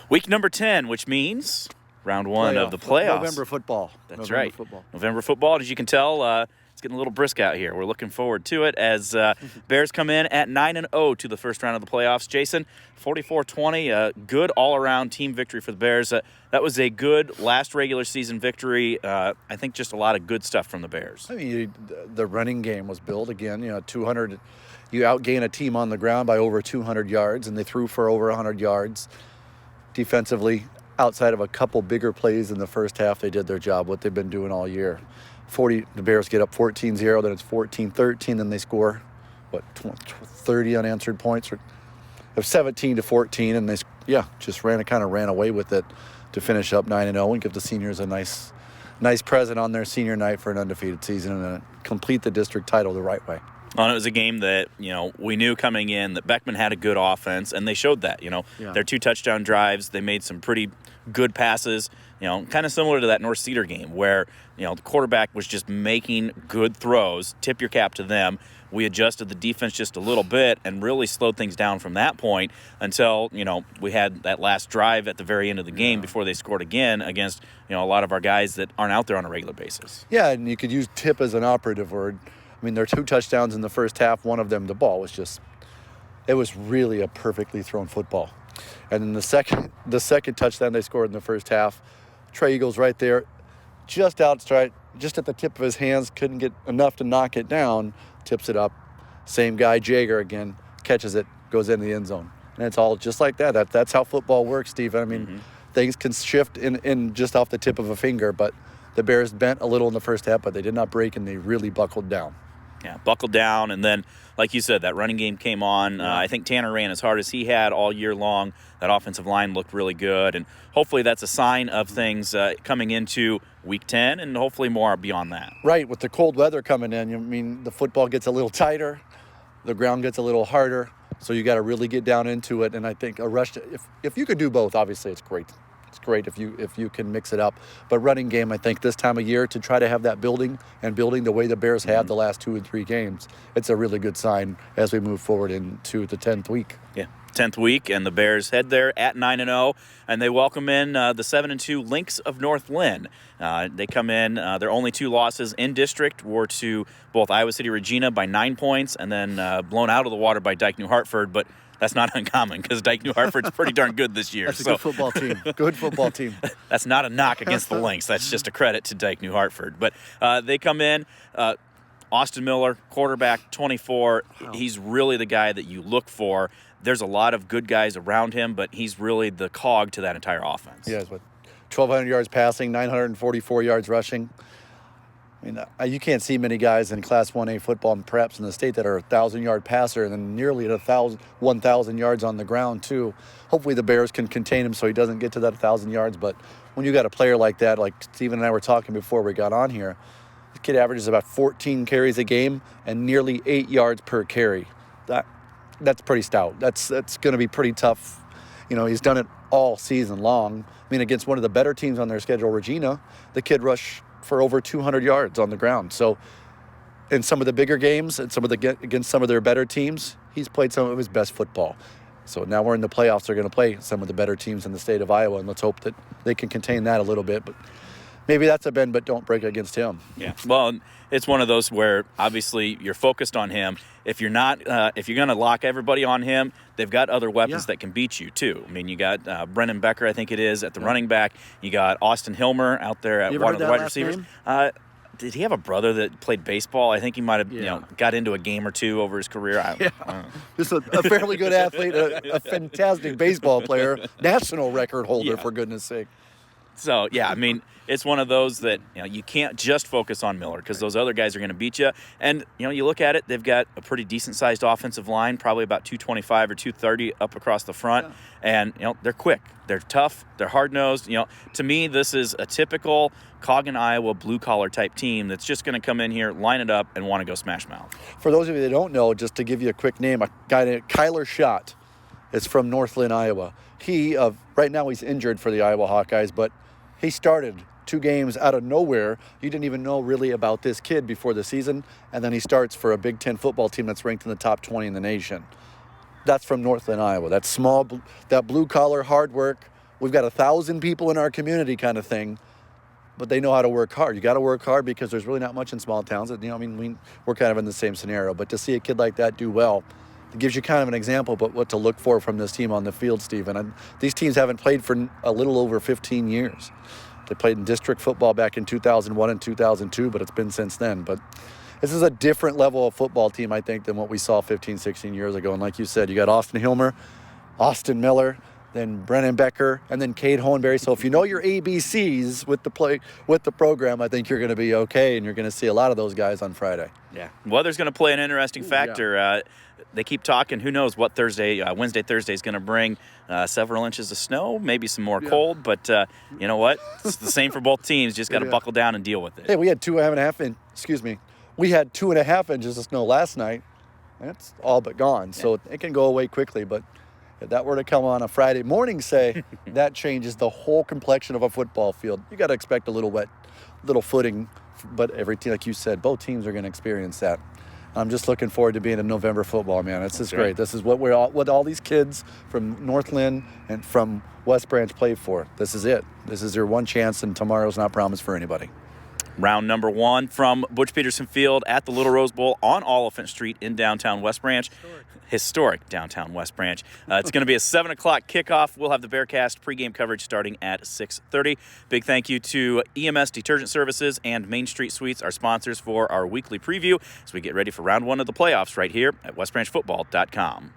Week number 10, which means round one of the playoffs. November football. That's right. November football. As you can tell, it's getting a little brisk out here. We're looking forward to it as Bears come in at 9-0 to the first round of the playoffs. Jason, 44-20, a good all-around team victory for the Bears. That was a good last regular season victory. I think just a lot of good stuff from the Bears. I mean, the running game was built again. 200. You outgain a team on the ground by over 200 yards, and they threw for over 100 yards. Defensively, outside of a couple bigger plays in the first half, they did their job, what they've been doing all year. The Bears get up 14-0, then it's 14-13, then they score, 30 unanswered points. Or 17-14, and they just ran away with it to finish up 9-0 and give the seniors a nice present on their senior night for an undefeated season and complete the district title the right way. Well, it was a game that, we knew coming in that Beckman had a good offense, and they showed that. Their 2 touchdown drives, they made some pretty good passes, kind of similar to that North Cedar game where, the quarterback was just making good throws. Tip your cap to them. We adjusted the defense just a little bit and really slowed things down from that point until, we had that last drive at the very end of the game before they scored again against, a lot of our guys that aren't out there on a regular basis. Yeah, and you could use tip as an operative word. I mean, there are 2 touchdowns in the first half. One of them, the ball was it was really a perfectly thrown football. And then the second touchdown they scored in the first half, Trey Eagles right there, just outside, just at the tip of his hands, couldn't get enough to knock it down, tips it up. Same guy, Jager, again, catches it, goes into the end zone. And it's all just like that. That's how football works, Steve. I mean, things can shift in just off the tip of a finger, but the Bears bent a little in the first half, but they did not break, and they really buckled down. Yeah, buckled down, and then, like you said, that running game came on. I think Tanner ran as hard as he had all year long. That offensive line looked really good, and hopefully that's a sign of things coming into Week 10 and hopefully more beyond that. Right, with the cold weather coming in, the football gets a little tighter, the ground gets a little harder, so you got to really get down into it, and I think a rush, if you could do both, obviously it's great. It's great if you can mix it up. But running game, I think this time of year, to try to have that building the way the Bears have the last 2 and 3 games, it's a really good sign as we move forward into the 10th week. Yeah, 10th week, and the Bears head there at 9-0, and they welcome in the 7-2 Lynx of North Linn. They come in, their only 2 losses in district were to both Iowa City Regina by 9 points and then blown out of the water by Dike New Hartford, but that's not uncommon because Dike New Hartford's pretty darn good this year. That's a good football team. Good football team. That's not a knock against the Lynx. That's just a credit to Dike New Hartford. But they come in, Austin Miller, quarterback, 24. Wow. He's really the guy that you look for. There's a lot of good guys around him, but he's really the cog to that entire offense. Yeah, 1,200 yards passing, 944 yards rushing. I mean, you can't see many guys in Class 1A football and perhaps in the state that are a 1,000-yard passer and then nearly at 1,000 yards on the ground, too. Hopefully the Bears can contain him so he doesn't get to that 1,000 yards. But when you got a player like that, like Steven and I were talking before we got on here, the kid averages about 14 carries a game and nearly 8 yards per carry. That's pretty stout. That's going to be pretty tough. He's done it all season long. I mean, against one of the better teams on their schedule, Regina, the kid rushed for over 200 yards on the ground. So in some of the bigger games and against some of their better teams, he's played some of his best football. So now we're in the playoffs. They're going to play some of the better teams in the state of Iowa, and let's hope that they can contain that a little bit. But maybe that's a bend, but don't break against him. Yeah. Well, it's one of those where obviously you're focused on him. If you're not, if you're going to lock everybody on him, they've got other weapons that can beat you too. I mean, you got Brennan Becker, I think it is, at the running back. You got Austin Hilmer out there at one of the wide receivers. Did he have a brother that played baseball? I think he might have, got into a game or 2 over his career. I don't know. Just a fairly good athlete, a fantastic baseball player, national record holder, for goodness sake. So, I mean, it's one of those that you can't just focus on Miller because those other guys are going to beat you. And, you look at it, they've got a pretty decent-sized offensive line, probably about 225 or 230 up across the front. Yeah. And, they're quick. They're tough. They're hard-nosed. To me, this is a typical Coggan, Iowa blue-collar type team that's just going to come in here, line it up, and want to go smash mouth. For those of you that don't know, just to give you a quick name, a guy named Kyler Schott is from North Linn, Iowa. Right now he's injured for the Iowa Hawkeyes, but he started 2 games out of nowhere. You didn't even know really about this kid before the season, and then he starts for a Big Ten football team that's ranked in the top 20 in the nation. That's from North Linn, Iowa. That small, that blue-collar, hard work, we've got 1,000 people in our community kind of thing, but they know how to work hard. You got to work hard because there's really not much in small towns. We're kind of in the same scenario. But to see a kid like that do well, it gives you kind of an example of what to look for from this team on the field, Stephen. These teams haven't played for a little over 15 years. They played in district football back in 2001 and 2002, but it's been since then. But this is a different level of football team, I think, than what we saw 15, 16 years ago. And like you said, you got Austin Hilmer, Austin Miller, then Brennan Becker, and then Cade Hohenberry. So if you know your ABCs with the program, I think you're going to be okay, and you're going to see a lot of those guys on Friday. Yeah. Weather's going to play an interesting factor. Yeah. They keep talking. Who knows what Wednesday, Thursday is going to bring. Several inches of snow, maybe some more cold. But you know what? It's the same for both teams. Just got to buckle down and deal with it. Hey, we had 2.5 inches of snow last night. That's all but gone. So it can go away quickly. But if that were to come on a Friday morning, say, that changes the whole complexion of a football field. You got to expect a little wet, little footing. But every team, like you said, both teams are going to experience that. I'm just looking forward to being in November football, man. This is great. This is what what all these kids from North Linn and from West Branch play for. This is it. This is their one chance, and tomorrow's not promised for anybody. Round number 1 from Butch Peterson Field at the Little Rose Bowl on Oliphant Street in downtown West Branch. Historic downtown West Branch. It's going to be a 7 o'clock kickoff. We'll have the Bearcast pregame coverage starting at 6:30. Big thank you to EMS Detergent Services and Main Street Suites, our sponsors for our weekly preview as we get ready for round 1 of the playoffs right here at westbranchfootball.com.